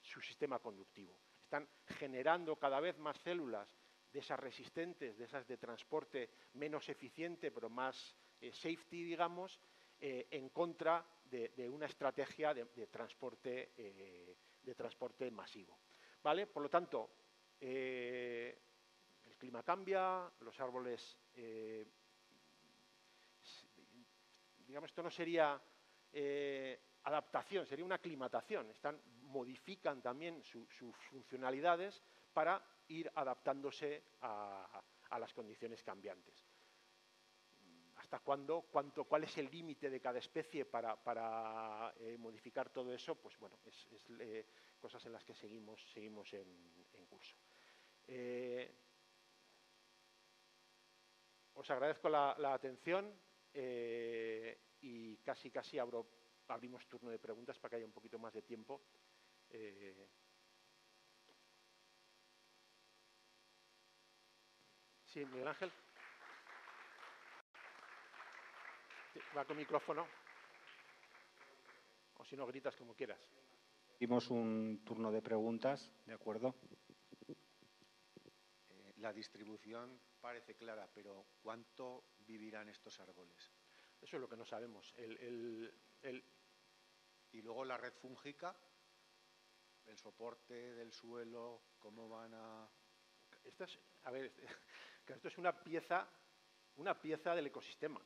su sistema conductivo. Están generando cada vez más células de esas resistentes, de esas de transporte menos eficiente, pero más safety, digamos, en contra de una estrategia de transporte masivo. ¿Vale? Por lo tanto, el clima cambia, los árboles, digamos, esto no sería adaptación, sería una aclimatación. Modifican también sus funcionalidades para ir adaptándose a las condiciones cambiantes. ¿Hasta cuándo? ¿Cuál es el límite de cada especie para modificar todo eso? Pues bueno, es cosas en las que seguimos en curso. Os agradezco la atención y casi abrimos turno de preguntas para que haya un poquito más de tiempo. Sí, Miguel Ángel. Va con micrófono. O si no, gritas como quieras. Abrimos un turno de preguntas, ¿de acuerdo? La distribución parece clara, pero ¿cuánto vivirán estos árboles? Eso es lo que no sabemos. Y luego la red fúngica, el soporte del suelo, ¿cómo van a...? Esto es una pieza del ecosistema.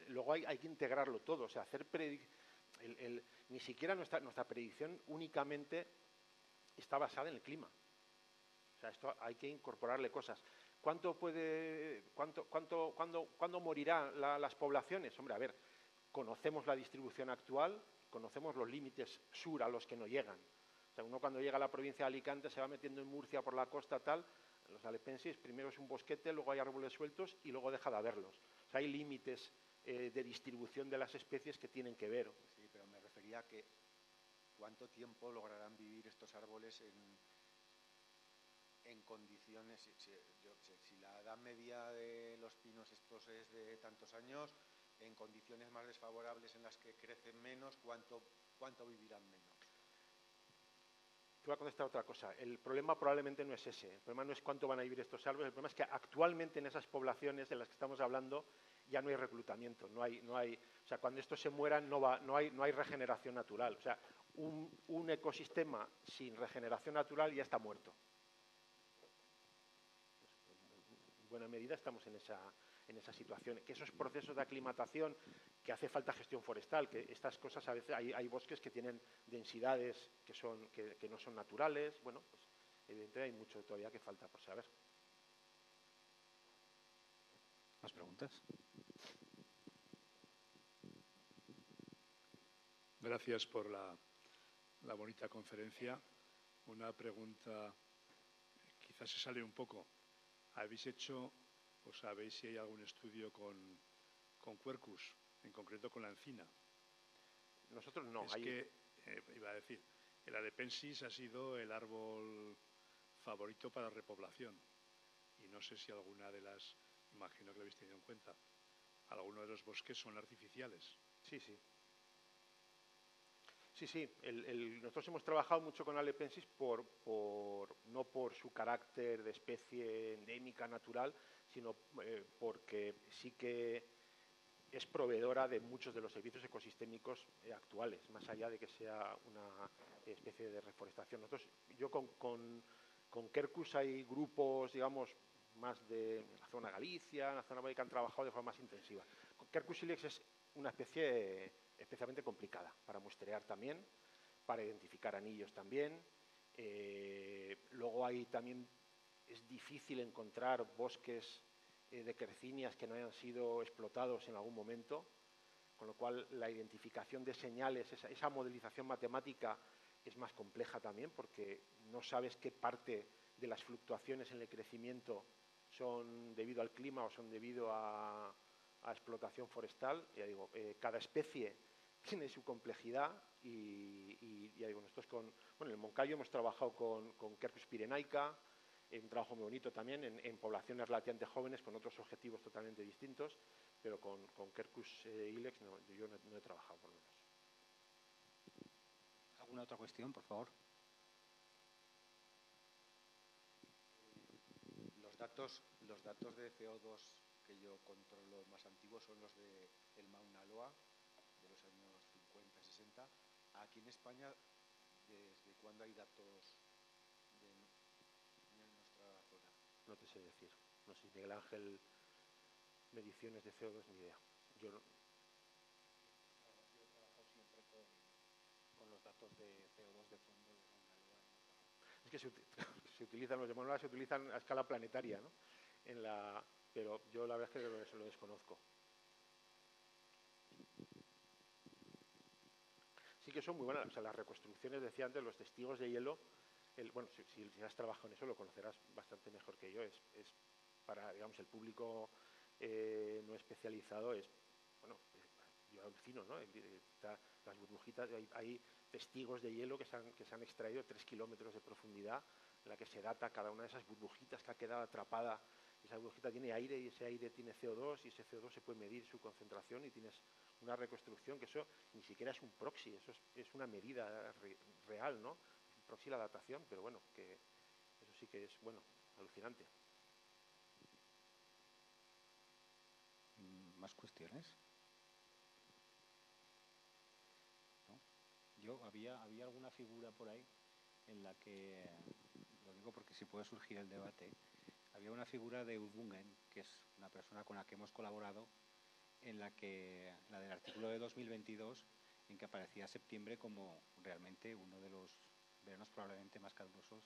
Luego hay que integrarlo todo, o sea, hacer ni siquiera nuestra predicción únicamente está basada en el clima. O sea, esto hay que incorporarle cosas. ¿Cuándo morirán las poblaciones? Hombre, a ver, conocemos la distribución actual, conocemos los límites sur a los que no llegan. O sea, uno cuando llega a la provincia de Alicante se va metiendo en Murcia por la costa tal, los alepenses primero es un bosquete, luego hay árboles sueltos y luego deja de haberlos. O sea, hay límites de distribución de las especies que tienen que ver. Sí, pero me refería a que ¿cuánto tiempo lograrán vivir estos árboles en condiciones? Si la edad media de los pinos estos es de tantos años, en condiciones más desfavorables en las que crecen menos, ¿cuánto vivirán menos? Te voy a contestar otra cosa. El problema probablemente no es ese. El problema no es cuánto van a vivir estos árboles. El problema es que actualmente en esas poblaciones de las que estamos hablando ya no hay reclutamiento. O sea, cuando estos se mueran no hay regeneración natural. O sea, un ecosistema sin regeneración natural ya está muerto. En buena medida estamos en esa situación. Que esos procesos de aclimatación, que hace falta gestión forestal, que estas cosas a veces hay bosques que tienen densidades que no son naturales. Bueno, pues evidentemente hay mucho todavía que falta por saber. ¿Más preguntas? Gracias por la bonita conferencia. Una pregunta, quizás se sale un poco. ¿Habéis hecho o sabéis si hay algún estudio con con Quercus, en concreto con la encina. Nosotros no. Es que, iba a decir, el alepensis ha sido el árbol favorito para repoblación. Y no sé si alguna de las, imagino que lo habéis tenido en cuenta, algunos de los bosques son artificiales. Sí, sí. Sí, sí. Nosotros hemos trabajado mucho con alepensis no por su carácter de especie endémica, natural, sino porque sí que es proveedora de muchos de los servicios ecosistémicos actuales, más allá de que sea una especie de reforestación. Yo con Quercus hay grupos, digamos, más de la zona Galicia, la zona que han trabajado de forma más intensiva. Quercus ilex es una especie especialmente complicada para muestrear también, para identificar anillos también. Luego también es difícil encontrar bosques de quercinias que no hayan sido explotados en algún momento, con lo cual la identificación de señales, esa modelización matemática es más compleja también, porque no sabes qué parte de las fluctuaciones en el crecimiento son debido al clima o son debido a explotación forestal. Ya digo, cada especie tiene su complejidad y ya digo, nosotros en el Moncayo hemos trabajado con Quercus pyrenaica, un trabajo muy bonito también en poblaciones relativamente jóvenes con otros objetivos totalmente distintos, pero con Quercus ilex yo no he trabajado por lo menos. ¿Alguna otra cuestión, por favor? Los datos de CO2 que yo controlo más antiguos son los del Mauna Loa, de los años 50, 60. Aquí en España, ¿desde cuándo hay datos en nuestra zona? No te sé decir. No sé, Miguel Ángel, mediciones de CO2, ni idea. Yo he trabajado siempre con los datos de CO2 de fondo de Mauna Loa. Es que se utilizan los de Mauna Loa, se utilizan a escala planetaria, ¿no? Pero yo la verdad es que lo desconozco. Sí que son muy buenas, o sea, las reconstrucciones, decía antes, los testigos de hielo, bueno, si has trabajado en eso lo conocerás bastante mejor que yo, es para, digamos, el público no especializado, bueno, yo alucino, ¿no? Las burbujitas, hay testigos de hielo que se han extraído 3 kilómetros de profundidad, en la que se data cada una de esas burbujitas que ha quedado atrapada. Esa burbujita tiene aire y ese aire tiene CO2 y ese CO2 se puede medir su concentración y tienes una reconstrucción que eso ni siquiera es un proxy, eso es una medida real, ¿no? Es un proxy la datación, pero bueno, que eso sí que es, bueno, alucinante. ¿Más cuestiones? ¿No? Yo había alguna figura por ahí en la que, lo digo porque si puede surgir el debate, había una figura de Udbungen, que es una persona con la que hemos colaborado, en la del artículo de 2022, en que aparecía septiembre como realmente uno de los veranos probablemente más calurosos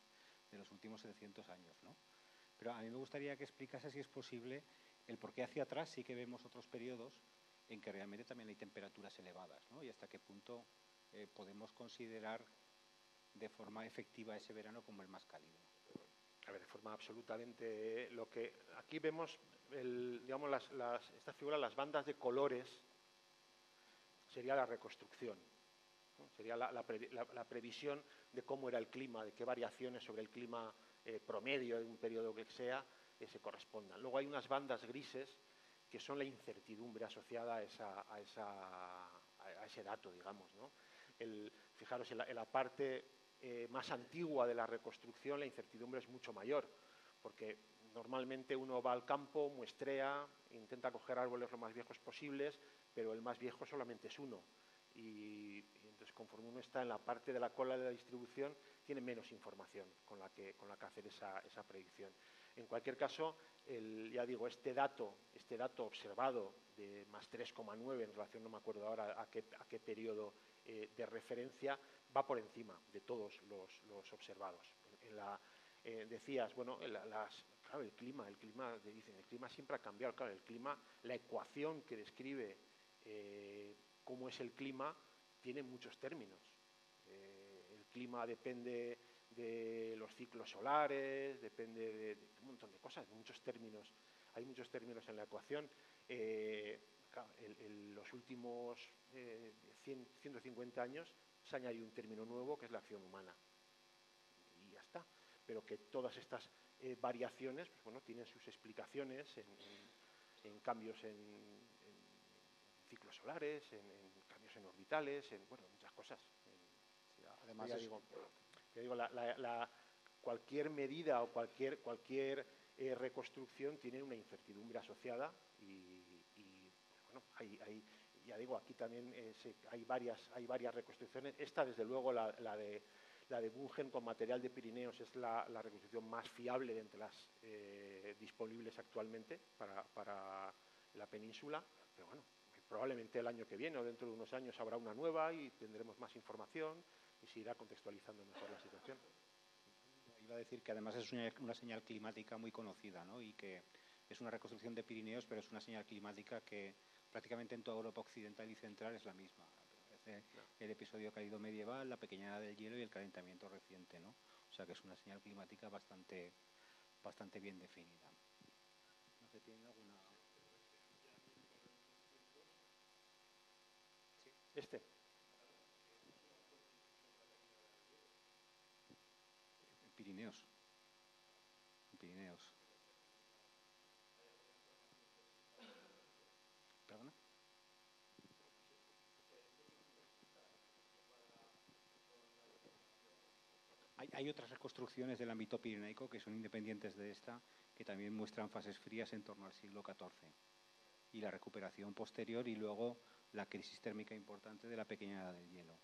de los últimos 700 años, ¿no? Pero a mí me gustaría que explicase, si es posible, el por qué hacia atrás sí que vemos otros periodos en que realmente también hay temperaturas elevadas, ¿no? Y hasta qué punto podemos considerar de forma efectiva ese verano como el más cálido. A ver, de forma absolutamente... Lo que aquí vemos, digamos, estas figuras, las bandas de colores, sería la reconstrucción, ¿no? Sería la previsión de cómo era el clima, de qué variaciones sobre el clima promedio de un periodo que sea se correspondan. Luego hay unas bandas grises que son la incertidumbre asociada a ese dato, digamos, ¿no? Fijaros, en la parte más antigua de la reconstrucción la incertidumbre es mucho mayor, porque normalmente uno va al campo, muestrea, intenta coger árboles lo más viejos posibles, pero el más viejo solamente es uno. Y entonces, conforme uno está en la parte de la cola de la distribución, tiene menos información con la que hacer esa predicción. En cualquier caso, ya digo, este dato observado de más 3,9 en relación, no me acuerdo ahora a qué periodo de referencia, va por encima de todos los observados. Decías, bueno, claro, el clima siempre ha cambiado. Claro, el clima, la ecuación que describe cómo es el clima, tiene muchos términos. El clima depende de los ciclos solares, depende de un montón de cosas, muchos términos. Hay muchos términos en la ecuación. claro, en los últimos 150 años se ha añadido un término nuevo que es la acción humana. Y ya está. Pero que todas estas variaciones, pues bueno, tienen sus explicaciones en cambios en ciclos solares, en cambios en orbitales, en bueno, muchas cosas. Además, ya digo, cualquier medida o cualquier reconstrucción tiene una incertidumbre asociada y pues bueno, ya digo, aquí también hay varias reconstrucciones. Esta, desde luego, la de Bungen con material de Pirineos es la reconstrucción más fiable de entre las disponibles actualmente para la península, pero bueno, probablemente el año que viene o dentro de unos años habrá una nueva y tendremos más información y se irá contextualizando mejor la situación. Iba a decir que además es una señal climática muy conocida, ¿no? Y que es una reconstrucción de Pirineos, pero es una señal climática que prácticamente en toda Europa occidental y central es la misma. El episodio cálido medieval, la pequeñada del hielo y el calentamiento reciente, ¿no? O sea que es una señal climática bastante bien definida. No sé, ¿tienen alguna? Pirineos. ¿Perdona? Hay otras reconstrucciones del ámbito pirenaico que son independientes de esta, que también muestran fases frías en torno al siglo XIV. Y la recuperación posterior y luego la crisis térmica importante de la pequeña edad del hielo.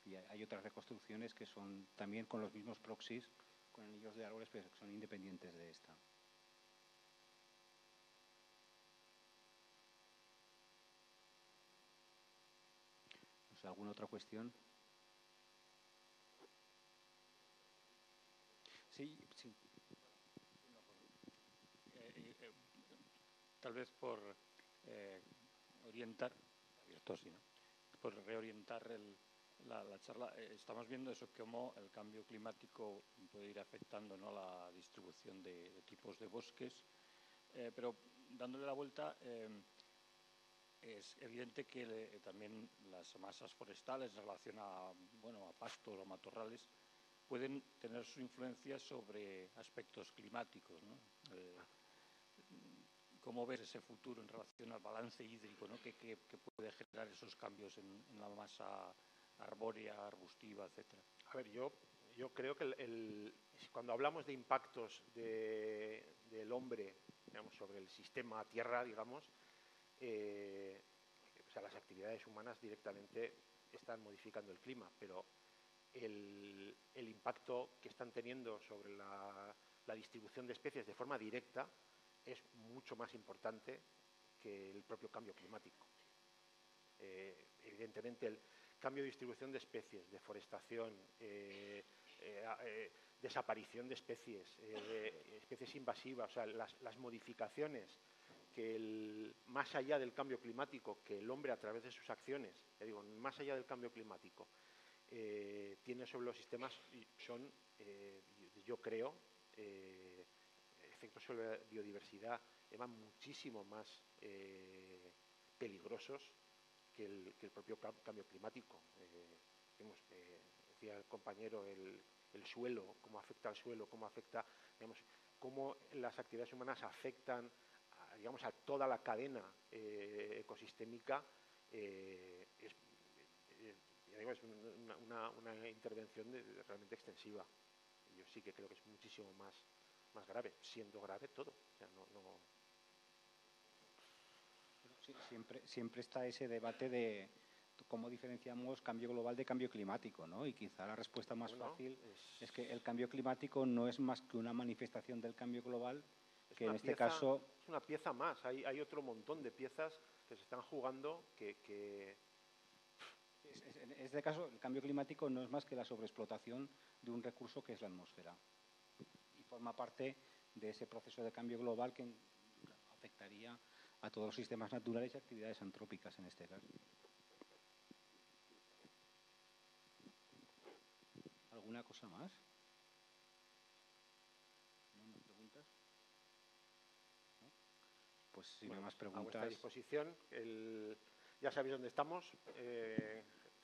Y hay otras reconstrucciones que son también con los mismos proxies, con anillos de árboles, pero que son independientes de esta. No sé, ¿alguna otra cuestión? Sí. Tal vez por orientar, abierto sí, ¿no? Por reorientar la charla, estamos viendo eso, cómo el cambio climático puede ir afectando, ¿no?, la distribución de tipos de bosques, pero dándole la vuelta, es evidente que también las masas forestales en relación a pastos o matorrales pueden tener su influencia sobre aspectos climáticos, ¿no? ¿Cómo ves ese futuro en relación al balance hídrico, ¿no?, que puede generar esos cambios en la masa arbórea, arbustiva, etcétera? A ver, yo creo que cuando hablamos de impactos del hombre, digamos, sobre el sistema Tierra, digamos, o sea, las actividades humanas directamente están modificando el clima, pero el impacto que están teniendo sobre la distribución de especies de forma directa es mucho más importante que el propio cambio climático. Evidentemente, el cambio de distribución de especies, deforestación, desaparición de especies, especies invasivas, o sea, las modificaciones que más allá del cambio climático, que el hombre a través de sus acciones, ya digo, más allá del cambio climático, tiene sobre los sistemas, son, yo creo, efectos sobre la biodiversidad eran muchísimo más peligrosos que el propio cambio climático. Decía el compañero, el suelo, cómo afecta al suelo, cómo afecta, digamos, cómo las actividades humanas afectan digamos, a toda la cadena ecosistémica. Es una intervención realmente extensiva. Yo sí que creo que es muchísimo más grave, siendo grave todo. O sea, Sí, siempre está ese debate de cómo diferenciamos cambio global de cambio climático, ¿no? Y quizá la respuesta más fácil es que el cambio climático no es más que una manifestación del cambio global, que en este caso... Es una pieza más, hay otro montón de piezas que se están jugando que... En este caso, el cambio climático no es más que la sobreexplotación de un recurso que es la atmósfera. Y forma parte de ese proceso de cambio global que afectaría a todos los sistemas naturales y actividades antrópicas en este caso. ¿Alguna cosa más? ¿No? ¿Más preguntas? ¿No? Pues pues si no Bueno, hay más a vuestra preguntas. disposición. Ya sabéis dónde estamos.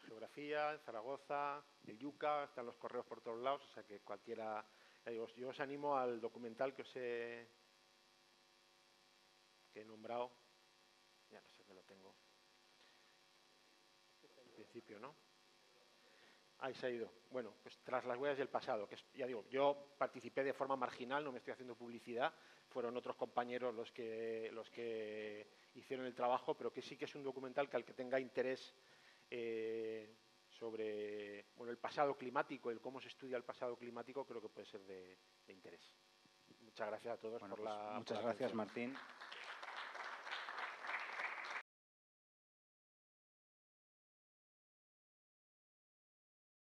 Geografía, en Zaragoza, el Yuca, están los correos por todos lados, o sea que cualquiera... Yo os animo al documental que he nombrado. Ya no sé que lo tengo. En principio, ¿no? Ahí se ha ido. Bueno, pues tras las huellas del pasado, que ya digo, yo participé de forma marginal, no me estoy haciendo publicidad, fueron otros compañeros los que hicieron el trabajo, pero que sí que es un documental que al que tenga interés sobre el pasado climático, el cómo se estudia el pasado climático, creo que puede ser de interés. Muchas gracias a todos Bueno, por pues la muchas por la gracias, atención. Martín.